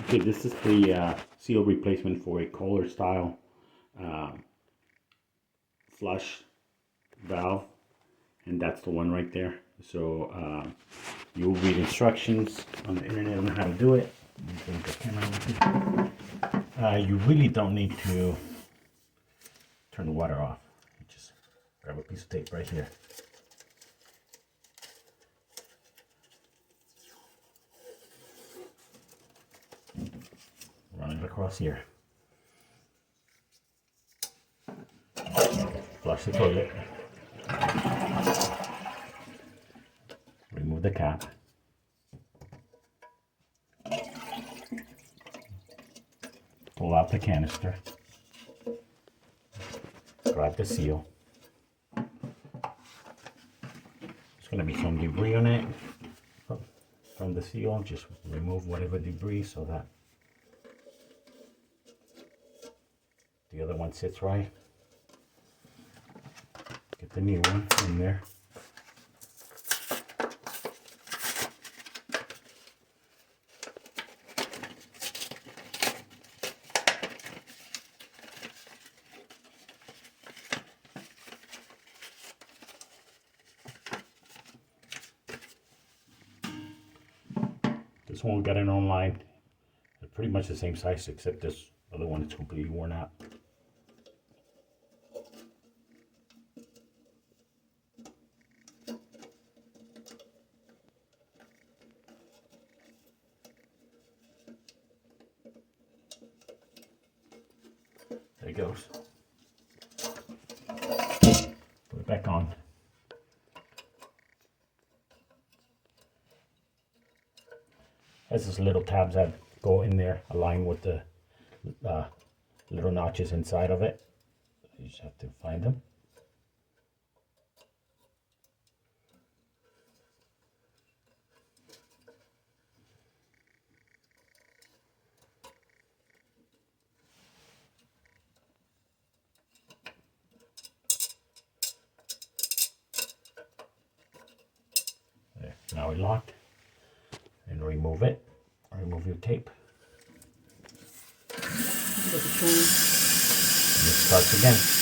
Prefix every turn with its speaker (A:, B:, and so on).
A: Okay, this is the seal replacement for a Kohler style flush valve, and that's the one right there. So you'll read instructions on the internet on how to do it. You really don't need to turn the water off. You just grab a piece of tape right here. Run it across here. Flush the toilet. Remove the cap. Pull out the canister. Grab the seal. There's going to be some debris on it from the seal. Just remove whatever debris so that the other one sits right. Get the new one in there. This one we got it online. They're pretty much the same size, except this other one is completely worn out. There it goes. Put it back on. Has these little tabs that go in there, aligned with the little notches inside of it. You just have to find them. There, now it's locked. And remove it. Remove your tape. And it starts again.